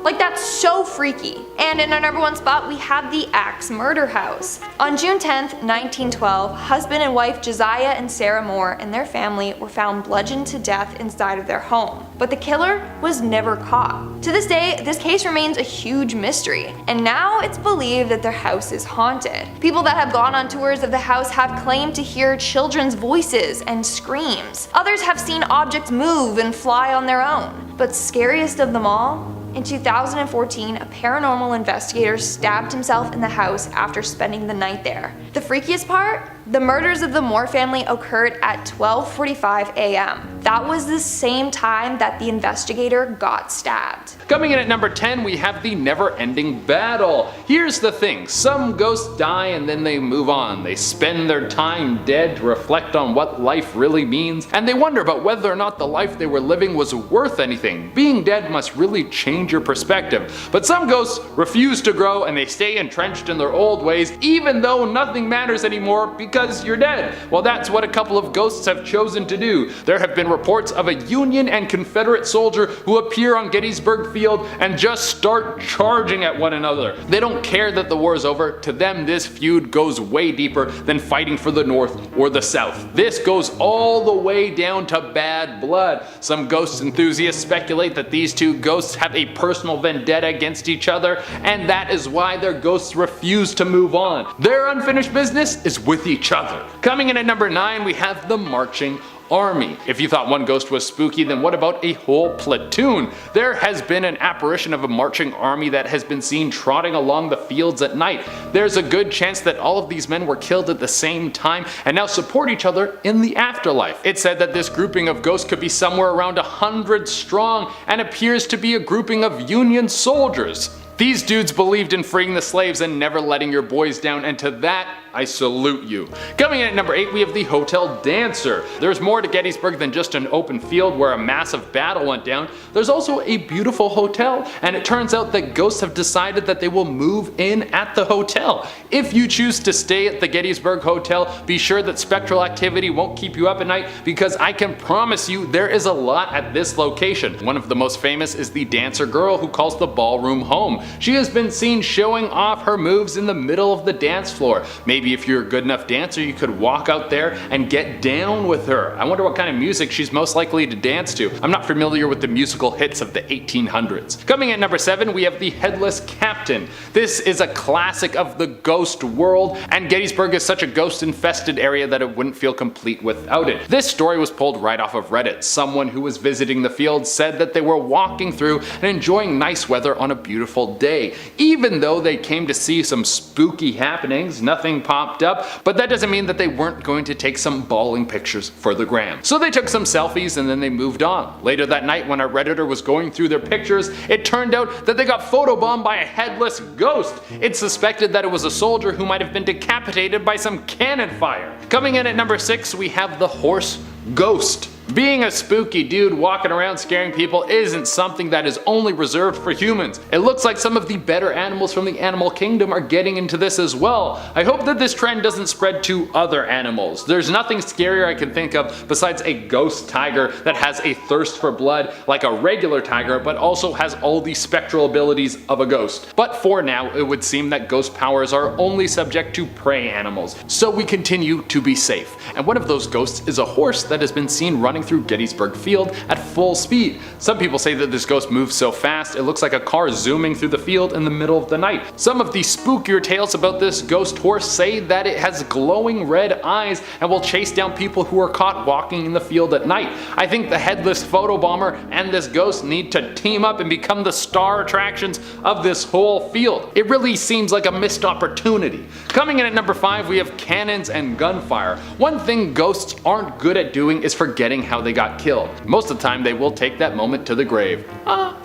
Like, that's so freaky. And in our number 1 spot, we have the Axe Murder House. On June 10th, 1912, husband and wife Josiah and Sarah Moore and their family were found bludgeoned to death inside of their home. But the killer was never caught. To this day, this case remains a huge mystery, and now it's believed that their house is haunted. People that have gone on tours of the house have claimed to hear children's voices and screams. Others have seen objects move and fly on their own. But scariest of them all? In 2014, a paranormal investigator stabbed himself in the house after spending the night there. The freakiest part? The murders of the Moore family occurred at 12:45 a.m. That was the same time that the investigator got stabbed. Coming in at number 10, we have the never-ending battle. Here's the thing, some ghosts die and then they move on. They spend their time dead to reflect on what life really means, and they wonder about whether or not the life they were living was worth anything. Being dead must really change your perspective. But some ghosts refuse to grow and they stay entrenched in their old ways, even though nothing matters anymore because you're dead. Well, that's what a couple of ghosts have chosen to do. There have been reports of a Union and Confederate soldier who appear on Gettysburg Field and just start charging at one another. They don't care that the war is over. To them, this feud goes way deeper than fighting for the North or the South. This goes all the way down to bad blood. Some ghost enthusiasts speculate that these two ghosts have a personal vendetta against each other, and that is why their ghosts refuse to move on. Their unfinished business is with each other. Coming in at number 9, we have the marching army. If you thought one ghost was spooky, then what about a whole platoon? There has been an apparition of a marching army that has been seen trotting along the fields at night. There's a good chance that all of these men were killed at the same time and now support each other in the afterlife. It's said that this grouping of ghosts could be somewhere around 100 strong and appears to be a grouping of Union soldiers. These dudes believed in freeing the slaves and never letting your boys down, and to that, I salute you. Coming in at number 8, we have the Hotel Dancer. There's more to Gettysburg than just an open field where a massive battle went down. There's also a beautiful hotel, and it turns out that ghosts have decided that they will move in at the hotel. If you choose to stay at the Gettysburg Hotel, be sure that spectral activity won't keep you up at night, because I can promise you there is a lot at this location. One of the most famous is the dancer girl who calls the ballroom home. She has been seen showing off her moves in the middle of the dance floor. Maybe if you're a good enough dancer, you could walk out there and get down with her. I wonder what kind of music she's most likely to dance to. I'm not familiar with the musical hits of the 1800s. Coming at number 7, we have the Headless Captain. This is a classic of the ghost world, and Gettysburg is such a ghost-infested area that it wouldn't feel complete without it. This story was pulled right off of Reddit. Someone who was visiting the field said that they were walking through and enjoying nice weather on a beautiful day. Even though they came to see some spooky happenings, nothing popped up, but that doesn't mean that they weren't going to take some bawling pictures for the gram. So they took some selfies and then they moved on. Later that night, when our Redditor was going through their pictures, it turned out that they got photobombed by a headless ghost. It's suspected that it was a soldier who might have been decapitated by some cannon fire. Coming in at number 6, we have the Horse Ghost. Being a spooky dude walking around scaring people isn't something that is only reserved for humans. It looks like some of the better animals from the animal kingdom are getting into this as well. I hope that this trend doesn't spread to other animals. There's nothing scarier I can think of besides a ghost tiger that has a thirst for blood like a regular tiger, but also has all the spectral abilities of a ghost. But for now, it would seem that ghost powers are only subject to prey animals, so we continue to be safe. And one of those ghosts is a horse that has been seen running through Gettysburg Field at full speed. Some people say that this ghost moves so fast it looks like a car zooming through the field in the middle of the night. Some of the spookier tales about this ghost horse say that it has glowing red eyes and will chase down people who are caught walking in the field at night. I think the headless photobomber and this ghost need to team up and become the star attractions of this whole field. It really seems like a missed opportunity. Coming in at number 5, we have cannons and gunfire. One thing ghosts aren't good at doing is forgetting how they got killed. Most of the time they will take that moment to the grave.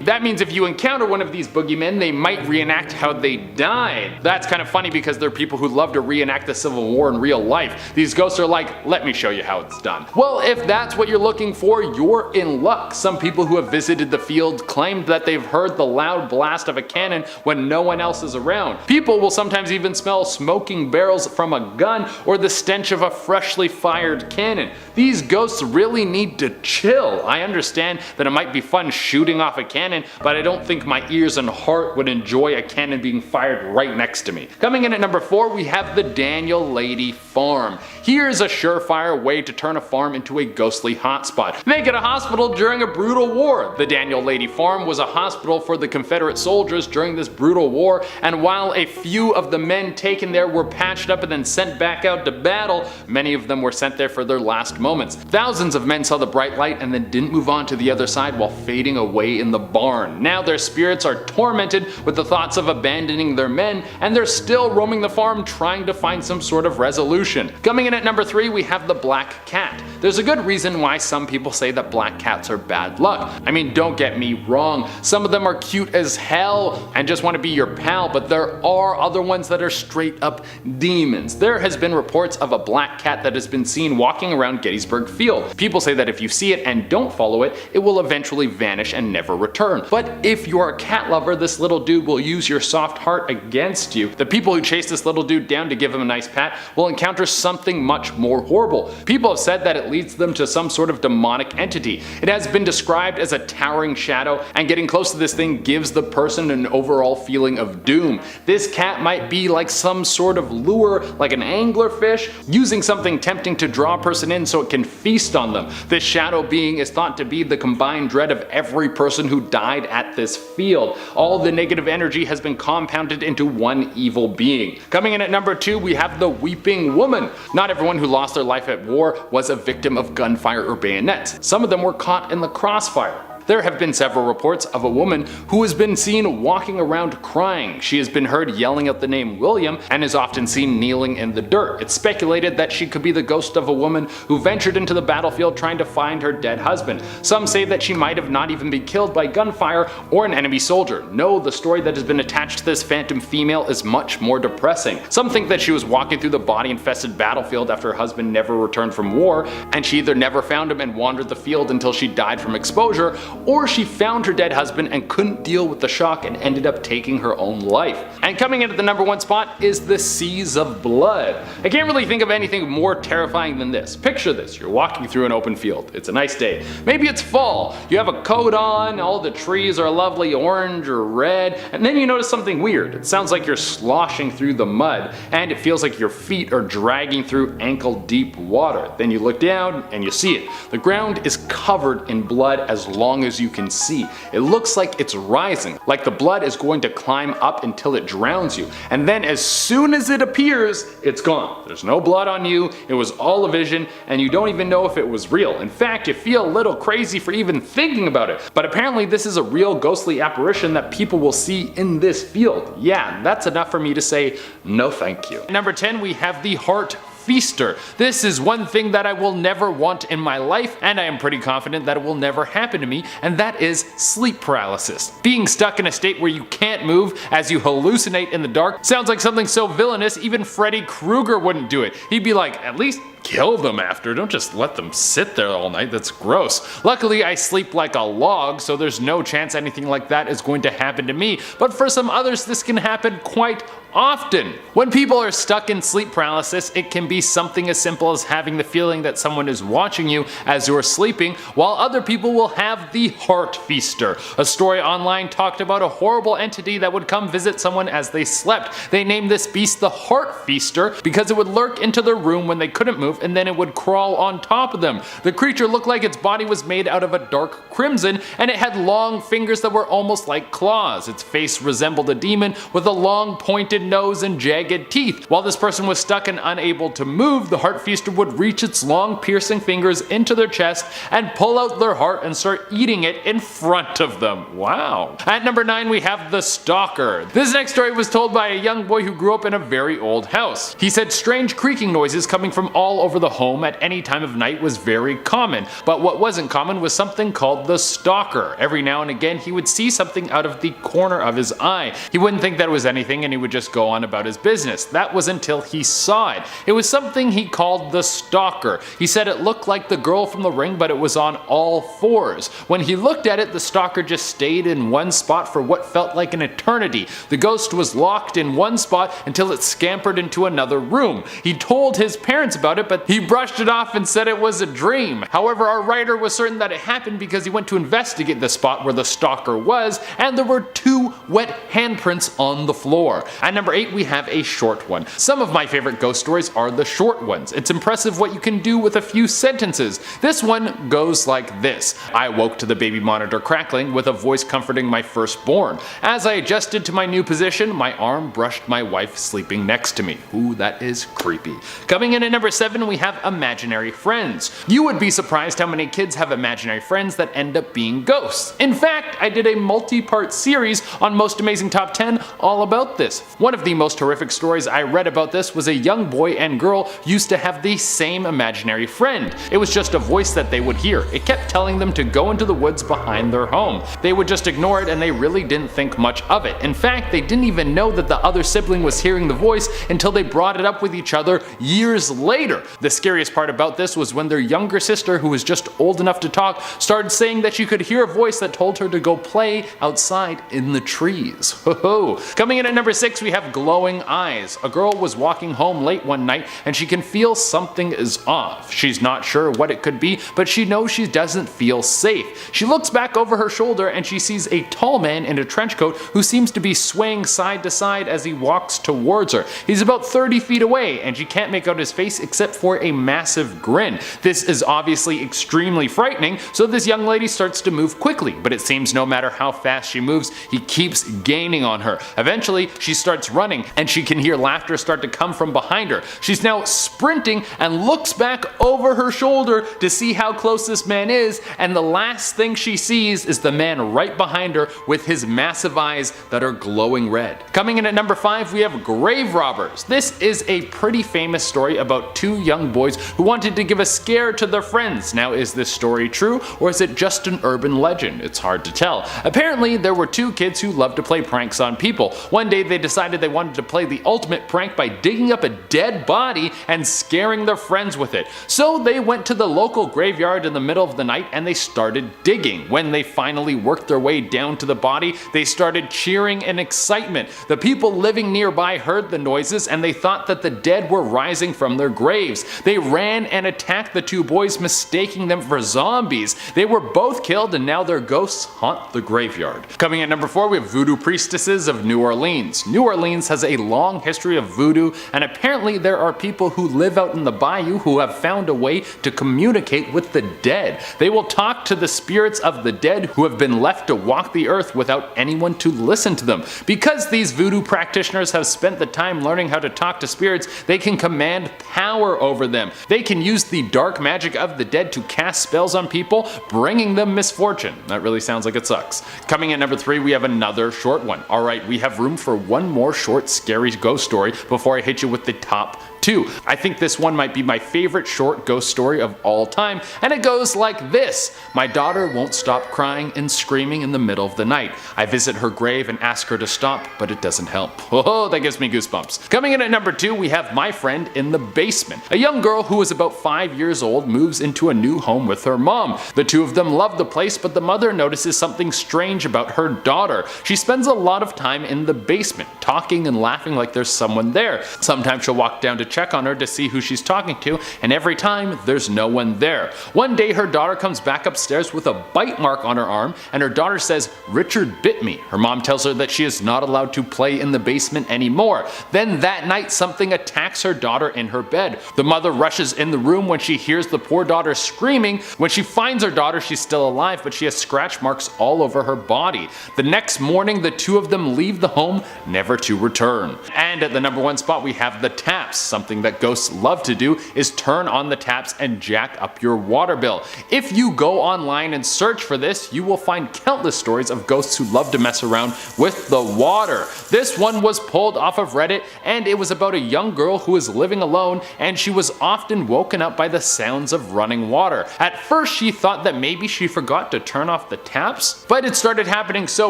That means if you encounter one of these boogeymen, they might reenact how they died. That's kind of funny because there are people who love to reenact the Civil War in real life. These ghosts are like, let me show you how it's done. Well, if that's what you're looking for, you're in luck. Some people who have visited the field claimed that they've heard the loud blast of a cannon when no one else is around. People will sometimes even smell smoking barrels from a gun or the stench of a freshly fired cannon. These ghosts really need need to chill. I understand that it might be fun shooting off a cannon, but I don't think my ears and heart would enjoy a cannon being fired right next to me. Coming in at number 4, we have the Daniel Lady Farm. Here's a surefire way to turn a farm into a ghostly hotspot. Make it a hospital during a brutal war. The Daniel Lady Farm was a hospital for the Confederate soldiers during this brutal war, and while a few of the men taken there were patched up and then sent back out to battle, many of them were sent there for their last moments. Thousands of men saw the bright light and then didn't move on to the other side while fading away in the barn. Now their spirits are tormented with the thoughts of abandoning their men, and they're still roaming the farm trying to find some sort of resolution. Coming in at number 3, we have the Black Cat. There's a good reason why some people say that black cats are bad luck. I mean, don't get me wrong, some of them are cute as hell and just want to be your pal, but there are other ones that are straight up demons. There has been reports of a black cat that has been seen walking around Gettysburg Field. People say that if you see it and don't follow it, it will eventually vanish and never return. But if you're a cat lover, this little dude will use your soft heart against you. The people who chase this little dude down to give him a nice pat will encounter something much more horrible. People have said that it leads them to some sort of demonic entity. It has been described as a towering shadow, and getting close to this thing gives the person an overall feeling of doom. This cat might be like some sort of lure, like an anglerfish, using something tempting to draw a person in so it can feast on them. This shadow being is thought to be the combined dread of every person who died at this field. All the negative energy has been compounded into one evil being. Coming in at number 2, we have the Weeping Woman. Not everyone who lost their life at war was a victim of gunfire or bayonets. Some of them were caught in the crossfire. There have been several reports of a woman who has been seen walking around crying. She has been heard yelling out the name William and is often seen kneeling in the dirt. It's speculated that she could be the ghost of a woman who ventured into the battlefield trying to find her dead husband. Some say that she might have not even been killed by gunfire or an enemy soldier. No, the story that has been attached to this phantom female is much more depressing. Some think that she was walking through the body-infested battlefield after her husband never returned from war, and she either never found him and wandered the field until she died from exposure, or she found her dead husband and couldn't deal with the shock and ended up taking her own life. And coming in at the number 1 spot is the Seas of Blood. I can't really think of anything more terrifying than this. Picture this, you're walking through an open field. It's a nice day. Maybe it's fall. You have a coat on, all the trees are lovely orange or red, and then you notice something weird. It sounds like you're sloshing through the mud, and it feels like your feet are dragging through ankle-deep water. Then you look down and you see it. The ground is covered in blood as long as you can see. It looks like it's rising, like the blood is going to climb up until it drowns you, and then as soon as it appears, it's gone. There's no blood on you, it was all a vision, and you don't even know if it was real. In fact, you feel a little crazy for even thinking about it. But apparently this is a real ghostly apparition that people will see in this field. Yeah, that's enough for me to say no thank you. Number 10, we have the Heart Feaster. This is one thing that I will never want in my life, and I am pretty confident that it will never happen to me, and that is sleep paralysis. Being stuck in a state where you can't move as you hallucinate in the dark sounds like something so villainous even Freddy Krueger wouldn't do it. He'd be like, at least kill them after, don't just let them sit there all night, that's gross. Luckily I sleep like a log, so there's no chance anything like that is going to happen to me, but for some others this can happen quite often. When people are stuck in sleep paralysis, it can be something as simple as having the feeling that someone is watching you as you're sleeping, while other people will have the Heart Feaster. A story online talked about a horrible entity that would come visit someone as they slept. They named this beast the Heart Feaster because it would lurk into their room when they couldn't move, and then it would crawl on top of them. The creature looked like its body was made out of a dark crimson, and it had long fingers that were almost like claws. Its face resembled a demon with a long pointed nose and jagged teeth. While this person was stuck and unable to move, the Heart Feaster would reach its long piercing fingers into their chest and pull out their heart and start eating it in front of them. Wow. At number 9, we have the Stalker. This next story was told by a young boy who grew up in a very old house. He said strange creaking noises coming from all over the home at any time of night was very common, but what wasn't common was something called the Stalker. Every now and again he would see something out of the corner of his eye. He wouldn't think that it was anything and he would just just go on about his business. That was until he saw it. It was something he called the stalker. He said it looked like the girl from The Ring, but it was on all fours. When he looked at it, the stalker just stayed in one spot for what felt like an eternity. The ghost was locked in one spot until it scampered into another room. He told his parents about it, but he brushed it off and said it was a dream. However, our writer was certain that it happened because he went to investigate the spot where the stalker was, and there were 2 wet handprints on the floor. At number 8, we have a short one. Some of my favorite ghost stories are the short ones. It's impressive what you can do with a few sentences. This one goes like this. I woke to the baby monitor crackling with a voice comforting my firstborn. As I adjusted to my new position, my arm brushed my wife sleeping next to me. Ooh, that is creepy. Coming in at number 7, we have imaginary friends. You would be surprised how many kids have imaginary friends that end up being ghosts. In fact, I did a multi-part series on Most Amazing Top 10 all about this. One of the most horrific stories I read about this was a young boy and girl used to have the same imaginary friend. It was just a voice that they would hear. It kept telling them to go into the woods behind their home. They would just ignore it and they really didn't think much of it. In fact, they didn't even know that the other sibling was hearing the voice until they brought it up with each other years later. The scariest part about this was when their younger sister, who was just old enough to talk, started saying that she could hear a voice that told her to go play outside in the trees. Ho-ho. Coming in at number 6, we have glowing eyes. A girl was walking home late one night and she can feel something is off. She's not sure what it could be, but she knows she doesn't feel safe. She looks back over her shoulder and she sees a tall man in a trench coat who seems to be swaying side to side as he walks towards her. He's about 30 feet away and she can't make out his face except for a massive grin. This is obviously extremely frightening, so this young lady starts to move quickly, but it seems no matter how fast she moves, he keeps gaining on her. Eventually, she starts running and she can hear laughter start to come from behind her. She's now sprinting and looks back over her shoulder to see how close this man is, and the last thing she sees is the man right behind her with his massive eyes that are glowing red. Coming in at number 5, we have grave robbers. This is a pretty famous story about 2 young boys who wanted to give a scare to their friends. Now, is this story true or is it just an urban legend? It's hard to tell. Apparently, there were 2 kids who loved to play pranks on people. One day they decided they wanted to play the ultimate prank by digging up a dead body and scaring their friends with it. So they went to the local graveyard in the middle of the night and they started digging. When they finally worked their way down to the body, they started cheering in excitement. The people living nearby heard the noises and they thought that the dead were rising from their graves. They ran and attacked the 2 boys, mistaking them for zombies. They were both killed and now their ghosts haunt the graveyard. Coming at number 4, we have voodoo priestesses of New Orleans. New Orleans has a long history of voodoo, and apparently there are people who live out in the bayou who have found a way to communicate with the dead. They will talk to the spirits of the dead who have been left to walk the earth without anyone to listen to them. Because these voodoo practitioners have spent the time learning how to talk to spirits, they can command power over them. They can use the dark magic of the dead to cast spells on people, bringing them misfortune. That really sounds like it sucks. Coming at number 3, we have another short one. Alright, we have room for one more short scary ghost story before I hit you with the top 2. I think this one might be my favorite short ghost story of all time, and it goes like this. My daughter won't stop crying and screaming in the middle of the night. I visit her grave and ask her to stop, but it doesn't help. Oh, that gives me goosebumps. Coming in at number 2, we have My Friend in the Basement. A young girl who is about 5 years old moves into a new home with her mom. The 2 of them love the place, but the mother notices something strange about her daughter. She spends a lot of time in the basement, talking and laughing like there's someone there. Sometimes she'll walk down to check on her to see who she's talking to, and every time there's no one there. One day her daughter comes back upstairs with a bite mark on her arm, and her daughter says, "Richard bit me." Her mom tells her that she is not allowed to play in the basement anymore. Then that night something attacks her daughter in her bed. The mother rushes in the room when she hears the poor daughter screaming. When she finds her daughter, she's still alive, but she has scratch marks all over her body. The next morning the 2 of them leave the home, never to return. And at the number 1 spot we have the Taps. something that ghosts love to do is turn on the taps and jack up your water bill. If you go online and search for this, you will find countless stories of ghosts who love to mess around with the water. This one was pulled off of Reddit, and it was about a young girl who was living alone, and she was often woken up by the sounds of running water. At first she thought that maybe she forgot to turn off the taps, but it started happening so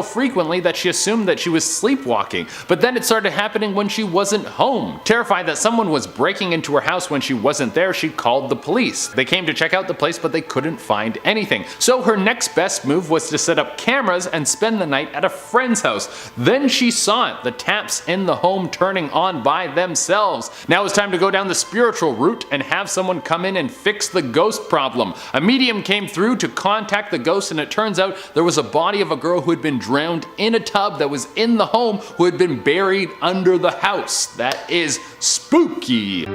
frequently that she assumed that she was sleepwalking. But then it started happening when she wasn't home. Terrified that someone was breaking into her house when she wasn't there, she called the police. They came to check out the place, but they couldn't find anything. So her next best move was to set up cameras and spend the night at a friend's house. Then she saw it, the taps in the home turning on by themselves. Now it's time to go down the spiritual route and have someone come in and fix the ghost problem. A medium came through to contact the ghost, and it turns out there was a body of a girl who had been drowned in a tub that was in the home, who had been buried under the house. That is spooky.